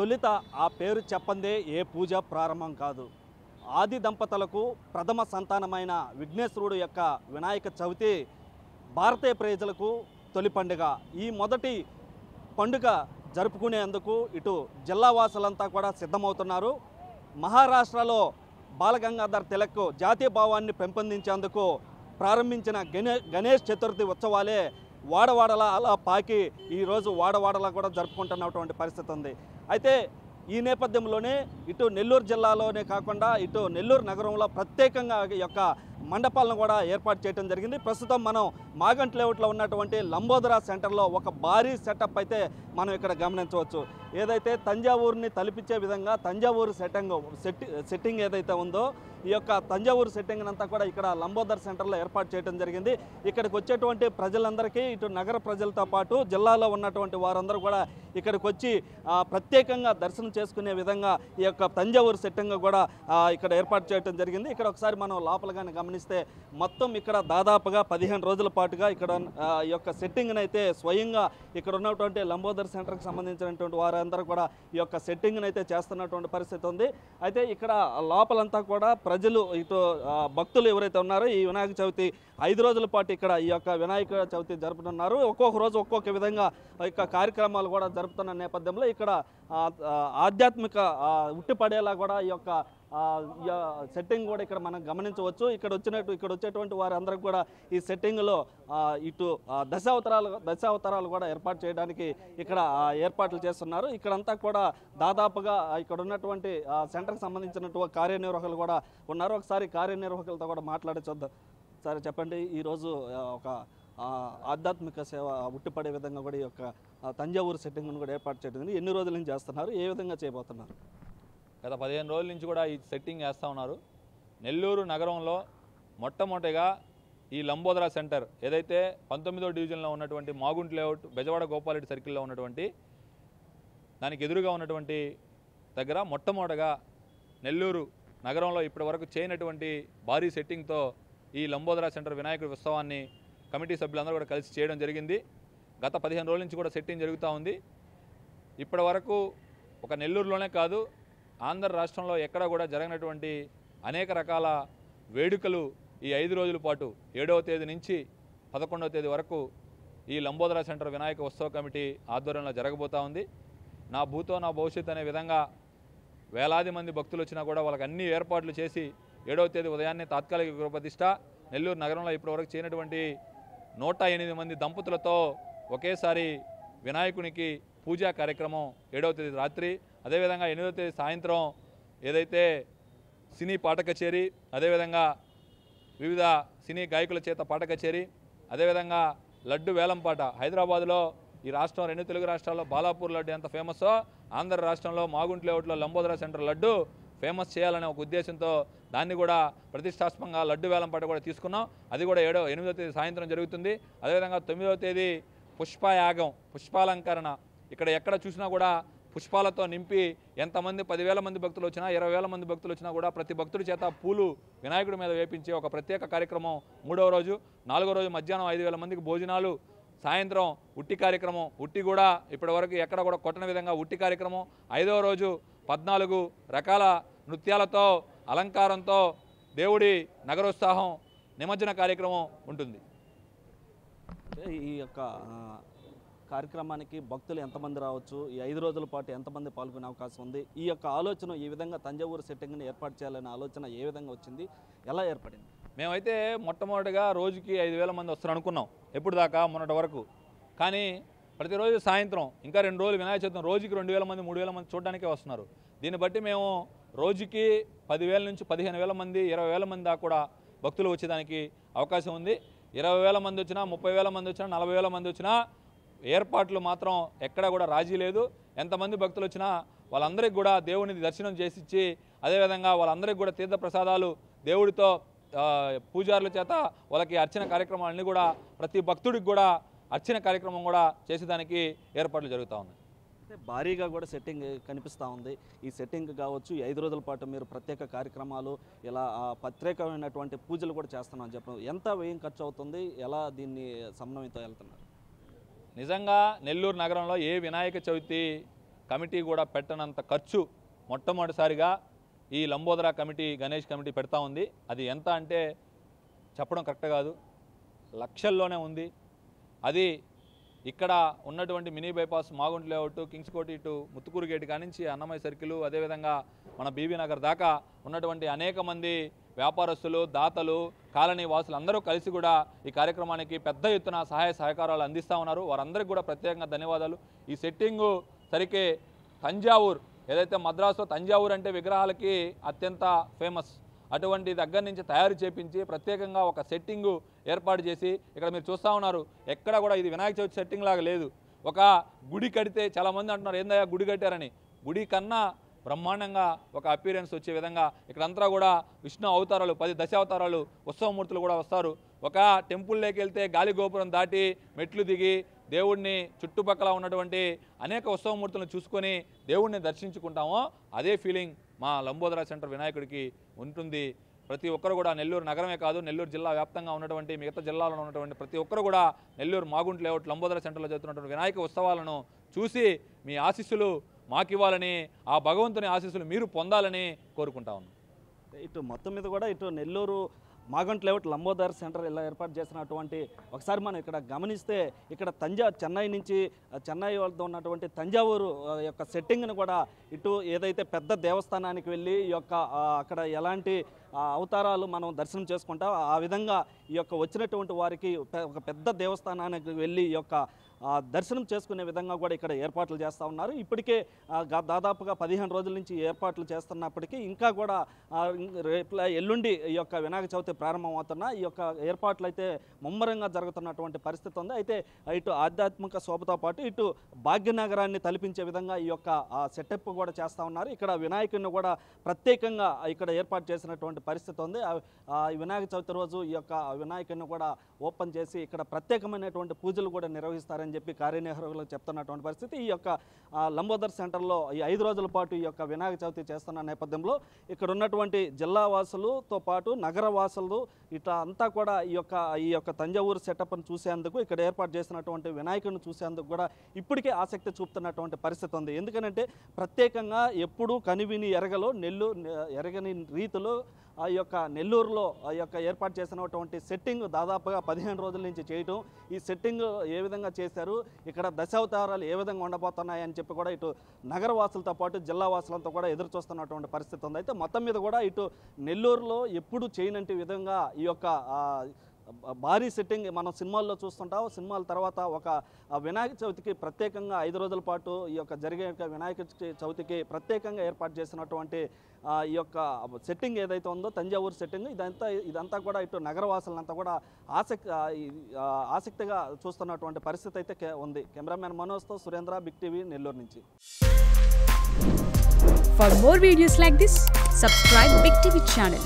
తొలిత ఆ పేరు చెప్పందే ఏ పూజ ప్రారంభం కాదు. ఆది దంపతులకు ప్రథమ సంతానమైన విఘ్నేశ్వరుడు యొక్క వినాయక చవితి భారతీయ ప్రజలకు తొలి పండుగ. ఈ మొదటి పండుగ జరుపుకునేందుకు ఇటు జిల్లా వాసులంతా కూడా సిద్ధమవుతున్నారు. మహారాష్ట్రలో బాలగంగాధర్ తిలక్ జాతీయ భావాన్ని పెంపొందించేందుకు ప్రారంభించిన గణేష్ చతుర్థి ఉత్సవాలే వాడవాడలా అలా పాకి ఈరోజు వాడవాడలా కూడా జరుపుకుంటున్నటువంటి పరిస్థితి ఉంది. అయితే ఈ నేపథ్యంలోనే ఇటు నెల్లూరు జిల్లాలోనే కాకుండా ఇటు నెల్లూరు నగరంలో ప్రత్యేకంగా ఈ యొక్క మండపాలను కూడా ఏర్పాటు చేయడం జరిగింది. ప్రస్తుతం మనం మాగంట్ లేఅవుట్లో ఉన్నటువంటి లంబోదరా సెంటర్లో ఒక భారీ సెటప్ అయితే మనం ఇక్కడ గమనించవచ్చు. ఏదైతే తంజావూరుని తలపించే విధంగా తంజావూరు సెట్టింగ్ ఏదైతే ఉందో ఈ యొక్క తంజావూరు సెట్టింగ్ అంతా కూడా ఇక్కడ లంబోదర్ సెంటర్లో ఏర్పాటు చేయడం జరిగింది. ఇక్కడికి వచ్చేటువంటి ప్రజలందరికీ ఇటు నగర ప్రజలతో పాటు జిల్లాలో ఉన్నటువంటి వారందరూ కూడా ఇక్కడికి వచ్చి ప్రత్యేకంగా దర్శనం చేసుకునే విధంగా ఈ యొక్క తంజావూరు సెట్టింగ్ కూడా ఇక్కడ ఏర్పాటు చేయడం జరిగింది. ఇక్కడ ఒకసారి మనం లోపలగానే గమనిస్తే మొత్తం ఇక్కడ దాదాపుగా 15 రోజుల పాటుగా ఇక్కడ ఈ యొక్క సెట్టింగ్ని అయితే స్వయంగా ఇక్కడ ఉన్నటువంటి లంబోదర్ సెంటర్కి సంబంధించినటువంటి వారందరూ కూడా ఈ యొక్క సెట్టింగ్ని అయితే చేస్తున్నటువంటి పరిస్థితి ఉంది. అయితే ఇక్కడ లోపలంతా కూడా ప్రజలు ఇటు భక్తులు ఎవరైతే ఉన్నారో ఈ వినాయక చవితి 5 రోజుల పాటు ఇక్కడ ఈ యొక్క వినాయక చవితి జరుపుతున్నారు. ఒక్కొక్క రోజు ఒక్కొక్క విధంగా యొక్క కార్యక్రమాలు కూడా జరుపుతున్న నేపథ్యంలో ఇక్కడ ఆధ్యాత్మిక ఉట్టిపడేలా కూడా ఈ యొక్క సెట్టింగ్ కూడా ఇక్కడ మనం గమనించవచ్చు. ఇక్కడ వచ్చేటువంటి వారందరూ కూడా ఈ సెట్టింగ్లో ఇటు దశావతారాలు కూడా ఏర్పాటు చేయడానికి ఇక్కడ ఏర్పాట్లు చేస్తున్నారు. ఇక్కడంతా కూడా దాదాపుగా ఇక్కడ ఉన్నటువంటి సెంటర్కి సంబంధించినటువంటి కార్యనిర్వాహకులు కూడా ఉన్నారు. ఒకసారి కార్యనిర్వాహకులతో కూడా మాట్లాడి చూద్దాం. సరే చెప్పండి, ఈరోజు ఒక ఆధ్యాత్మిక సేవ ఉట్టిపడే విధంగా కూడా ఈ యొక్క తంజావూరు సెట్టింగ్ను కూడా ఏర్పాటు చేయడం ఎన్ని రోజుల నుంచి చేస్తున్నారు, ఏ విధంగా చేయబోతున్నారు? గత 15 రోజుల నుంచి కూడా ఈ సెట్టింగ్ వేస్తూ ఉన్నారు. నెల్లూరు నగరంలో మొట్టమొదటిగా ఈ లంబోదరా సెంటర్ ఏదైతే 19వ డివిజన్లో ఉన్నటువంటి మాగుంట్ లేఅవుట్ బెజవాడ గోపాలరెడ్డి సర్కిల్లో ఉన్నటువంటి దానికి ఎదురుగా ఉన్నటువంటి దగ్గర మొట్టమొదటిగా నెల్లూరు నగరంలో ఇప్పటి వరకు చేయనటువంటి భారీ సెట్టింగ్తో ఈ లంబోదరా సెంటర్ వినాయకుడి ఉత్సవాన్ని కమిటీ సభ్యులందరూ కూడా కలిసి చేయడం జరిగింది. గత 15 రోజుల నుంచి కూడా సెట్టింగ్ జరుగుతూ ఉంది. ఇప్పటి వరకు ఒక నెల్లూరులోనే కాదు, ఆంధ్ర రాష్ట్రంలో ఎక్కడ కూడా జరగనటువంటి అనేక రకాల వేడుకలు ఈ 5 రోజుల పాటు 7వ తేదీ నుంచి 11వ తేదీ వరకు ఈ లంబోదరా సెంటర్ వినాయక ఉత్సవ కమిటీ ఆధ్వర్యంలో జరగబోతూ ఉంది. నా భూతో నా భవిష్యత్తు అనే విధంగా వేలాది మంది భక్తులు వచ్చినా కూడా వాళ్ళకి అన్ని ఏర్పాట్లు చేసి 7వ తేదీ ఉదయాన్నే తాత్కాలిక గృహప్రతిష్ఠ నెల్లూరు నగరంలో ఇప్పటివరకు చేయనటువంటి 108 మంది దంపతులతో ఒకేసారి వినాయకునికి పూజా కార్యక్రమం 7వ తేదీ రాత్రి, అదేవిధంగా 8వ తేదీ సాయంత్రం ఏదైతే సినీ పాట కచేరీ, అదేవిధంగా వివిధ సినీ గాయకుల చేత పాట కచేరీ, అదేవిధంగా లడ్డు వేలంపాట. హైదరాబాద్లో ఈ రాష్ట్రం 2 తెలుగు రాష్ట్రాల్లో బాలాపూర్ లడ్డు ఎంత ఫేమస్సో ఆంధ్ర రాష్ట్రంలో మాగుంట్ లేఅవుట్లో లంబోదరా సెంటర్ లడ్డు ఫేమస్ చేయాలనే ఒక ఉద్దేశంతో దాన్ని కూడా ప్రతిష్టాత్మకంగా లడ్డు వేలంపాట కూడా తీసుకున్నాం. అది కూడా 8వ తేదీ సాయంత్రం జరుగుతుంది. అదేవిధంగా 9వ తేదీ పుష్పయాగం, పుష్పాలంకరణ. ఇక్కడ ఎక్కడ చూసినా కూడా పుష్పాలతో నింపి ఎంతమంది 10,000 మంది భక్తులు వచ్చినా 20,000 మంది భక్తులు వచ్చినా కూడా ప్రతి భక్తుడి చేత పూలు వినాయకుడి మీద వేపించే ఒక ప్రత్యేక కార్యక్రమం 3వ రోజు. 4వ రోజు మధ్యాహ్నం 5,000 మందికి భోజనాలు, సాయంత్రం ఉట్టి కార్యక్రమం. ఉట్టి కూడా ఇప్పటివరకు ఎక్కడ కూడా కొట్టని విధంగా ఉట్టి కార్యక్రమం. 5వ రోజు 14 రకాల నృత్యాలతో అలంకారంతో దేవుడి నగరోత్సాహం నిమజ్జన కార్యక్రమం ఉంటుంది. ఈ యొక్క కార్యక్రమానికి భక్తులు ఎంతమంది రావచ్చు, ఈ 5 రోజుల పాటు ఎంతమంది పాల్గొనే అవకాశం ఉంది, ఈ యొక్క ఆలోచన ఈ విధంగా తంజావూరు సెట్టింగ్ని ఏర్పాటు చేయాలనే ఆలోచన ఏ విధంగా వచ్చింది, ఎలా ఏర్పడింది? మేమైతే మొట్టమొదటిగా రోజుకి 5,000 మంది వస్తారు అనుకున్నాం ఎప్పుడు దాకా మొన్నటి వరకు. కానీ ప్రతిరోజు సాయంత్రం ఇంకా 2 రోజులు వినాయక చవితి రోజుకి 2,000 మంది 3,000 మంది చూడడానికే వస్తున్నారు. దీన్ని బట్టి మేము రోజుకి 10,000 నుంచి 15,000 మంది 20,000 మంది దాకా కూడా భక్తులు వచ్చేదానికి అవకాశం ఉంది. 20,000 మంది వచ్చినా 30,000 మంది వచ్చినా 40,000 మంది వచ్చినా ఏర్పాట్లు మాత్రం ఎక్కడా కూడా రాజీ లేదు. ఎంతమంది భక్తులు వచ్చినా వాళ్ళందరికీ కూడా దేవుని దర్శనం చేసిచ్చి, అదేవిధంగా వాళ్ళందరికీ కూడా తీర్థ ప్రసాదాలు దేవుడితో పూజారుల చేత వాళ్ళకి అర్చన కార్యక్రమాలన్నీ కూడా ప్రతి భక్తుడికి కూడా అర్చన కార్యక్రమం కూడా చేసేదానికి ఏర్పాట్లు జరుగుతూ ఉన్నాయి. అంటే భారీగా కూడా సెట్టింగ్ కనిపిస్తూ ఉంది. ఈ సెట్టింగ్ కావచ్చు, ఈ 5 రోజుల పాటు మీరు ప్రత్యేక కార్యక్రమాలు ఇలా ప్రత్యేకమైనటువంటి పూజలు కూడా చేస్తున్నాం చెప్పడం, ఎంత వ్యయం ఖర్చు అవుతుంది, ఎలా దీన్ని సమన్వయంతో వెళ్తున్నారు? నిజంగా నెల్లూరు నగరంలో ఏ వినాయక చవితి కమిటీ కూడా పెట్టనంత ఖర్చు మొట్టమొదటిసారిగా ఈ లంబోదరా కమిటీ, గణేష్ కమిటీ పెడతా ఉంది. అది ఎంత అంటే చెప్పడం కరెక్ట్ కాదు, లక్షల్లోనే ఉంది. అది ఇక్కడ ఉన్నటువంటి mini bypass, Magunta layout, Kings కోటి ఇటు ముత్తుకూరు గేట్ కానించి అన్నమయ్య సర్కిల్, అదేవిధంగా మన బీబీ నగర్ దాకా ఉన్నటువంటి అనేక మంది వ్యాపారస్తులు, దాతలు, కాలనీ వాసులు అందరూ కలిసి కూడా ఈ కార్యక్రమానికి పెద్ద ఎత్తున సహాయ సహకారాలు అందిస్తూ ఉన్నారు. వారందరికీ కూడా ప్రత్యేకంగా ధన్యవాదాలు. ఈ సెట్టింగు సరికే తంజావూర్, ఏదైతే మద్రాసులో తంజావూర్ అంటే విగ్రహాలకి అత్యంత ఫేమస్, అటువంటి దగ్గర నుంచి తయారు చేపించి ప్రత్యేకంగా ఒక సెట్టింగు ఏర్పాటు చేసి ఇక్కడ మీరు చూస్తూ ఉన్నారు. ఎక్కడ కూడా ఇది వినాయక చవితి సెట్టింగ్ లాగా లేదు. ఒక గుడి కడితే చాలామంది అంటున్నారు ఏందయ్యా గుడి కట్టారని, గుడి కన్నా బ్రహ్మాండంగా ఒక అపీరెన్స్ వచ్చే విధంగా ఇక్కడంతా కూడా విష్ణు అవతారాలు, 10 దశావతారాలు, ఉత్సవమూర్తులు కూడా వస్తారు. ఒక టెంపుల్లోకి వెళ్తే గాలి గోపురం దాటి మెట్లు దిగి దేవుడిని చుట్టుపక్కల ఉన్నటువంటి అనేక ఉత్సవమూర్తులను చూసుకొని దేవుడిని దర్శించుకుంటామో అదే ఫీలింగ్ మా లంబోదరా సెంటర్ వినాయకుడికి ఉంటుంది. ప్రతి ఒక్కరు కూడా నెల్లూరు నగరమే కాదు, నెల్లూరు జిల్లా వ్యాప్తంగా ఉన్నటువంటి మిగతా జిల్లాలో ఉన్నటువంటి ప్రతి ఒక్కరు కూడా నెల్లూరు మాగుంట లేఅవుట్ లంబోదరా సెంటర్లో జరుగుతున్నటువంటి వినాయక ఉత్సవాలను చూసి మీ ఆశీస్సులు మాకివ్వాలని, ఆ భగవంతుని ఆశీస్సులు మీరు పొందాలని కోరుకుంటా ఉన్నాం. ఇటు మొత్తం మీద కూడా ఇటు నెల్లూరు మాగుంట లేఅవుట్ లంబోదర్ సెంటర్ ఇలా ఏర్పాటు చేసినటువంటి ఒకసారి మనం ఇక్కడ గమనిస్తే ఇక్కడ చెన్నై నుంచి చెన్నై వద్ద ఉన్నటువంటి తంజావూరు యొక్క సెట్టింగ్ను కూడా ఇటు ఏదైతే పెద్ద దేవస్థానానికి వెళ్ళి ఈ యొక్క అక్కడ ఎలాంటి అవతారాలు మనం దర్శనం చేసుకుంటాం ఆ విధంగా ఈ యొక్క వచ్చినటువంటి వారికి ఒక పెద్ద దేవస్థానానికి వెళ్ళి ఈ యొక్క దర్శనం చేసుకునే విధంగా కూడా ఇక్కడ ఏర్పాట్లు చేస్తూ ఉన్నారు. ఇప్పటికే దాదాపుగా 15 రోజుల నుంచి ఏర్పాట్లు చేస్తున్నప్పటికీ ఇంకా కూడా ఎల్లుండి ఈ యొక్క వినాయక చవితి ప్రారంభం అవుతున్న ఈ యొక్క ఏర్పాట్లు అయితే ముమ్మరంగా జరుగుతున్నటువంటి పరిస్థితి ఉంది. అయితే ఇటు ఆధ్యాత్మిక శోభతో పాటు ఇటు భాగ్యనగరాన్ని తలపించే విధంగా ఈ యొక్క సెటప్ కూడా చేస్తూ ఉన్నారు. ఇక్కడ వినాయకుడిని కూడా ప్రత్యేకంగా ఇక్కడ ఏర్పాటు చేసినటువంటి పరిస్థితి ఉంది. వినాయక చవితి రోజు ఈ యొక్క వినాయకుడిని కూడా ఓపెన్ చేసి ఇక్కడ ప్రత్యేకమైనటువంటి పూజలు కూడా నిర్వహిస్తారని చెప్పి కార్యనిర్వాహకులకు చెప్తున్నటువంటి పరిస్థితి. ఈ యొక్క లంబోదర్ సెంటర్లో ఈ 5 రోజుల పాటు ఈ యొక్క వినాయక చవితి చేస్తున్న నేపథ్యంలో ఇక్కడ ఉన్నటువంటి జిల్లా వాసులతో పాటు నగర వాసులు ఇట్లా అంతా కూడా ఈ యొక్క తంజావూరు సెటప్ను చూసేందుకు ఇక్కడ ఏర్పాటు చేసినటువంటి వినాయకుడిని చూసేందుకు కూడా ఇప్పటికే ఆసక్తి చూపుతున్నటువంటి పరిస్థితి ఉంది. ఎందుకంటే ప్రత్యేకంగా ఎప్పుడూ కనివిని ఎరగని రీతిలో ఆ యొక్క నెల్లూరులో ఆ యొక్క ఏర్పాటు చేసినటువంటి సెట్టింగ్ దాదాపుగా 15 రోజుల నుంచి చేయటం, ఈ సెట్టింగ్ ఏ విధంగా చేశారు, ఇక్కడ దశావతారాలు ఏ విధంగా ఉండబోతున్నాయని చెప్పి కూడా ఇటు నగరవాసులతో పాటు జిల్లా వాసులతో కూడా ఎదురు చూస్తున్నటువంటి పరిస్థితి ఉంది. అయితే మొత్తం మీద కూడా ఇటు నెల్లూరులో ఎప్పుడు చేయనంటి విధంగా ఈ యొక్క భారీ సెట్టింగ్ మనం సినిమాల్లో చూస్తుంటాం. సినిమాల తర్వాత ఒక వినాయక చవితికి ప్రత్యేకంగా 5 రోజుల పాటు ఈ యొక్క జరిగే వినాయక చవితికి ప్రత్యేకంగా ఏర్పాటు చేసినటువంటి ఈ యొక్క సెట్టింగ్ ఏదైతే ఉందో తంజావూరు సెట్టింగ్ ఇదంతా కూడా ఇటు నగరవాసులంతా కూడా ఆసక్తిగా చూస్తున్నటువంటి పరిస్థితి అయితే ఉంది. కెమెరామ్యాన్ మనోజ్తో సురేంద్ర, బిగ్ టీవీ, నెల్లూరు నుంచి. For more videos like this, subscribe Big TV channel.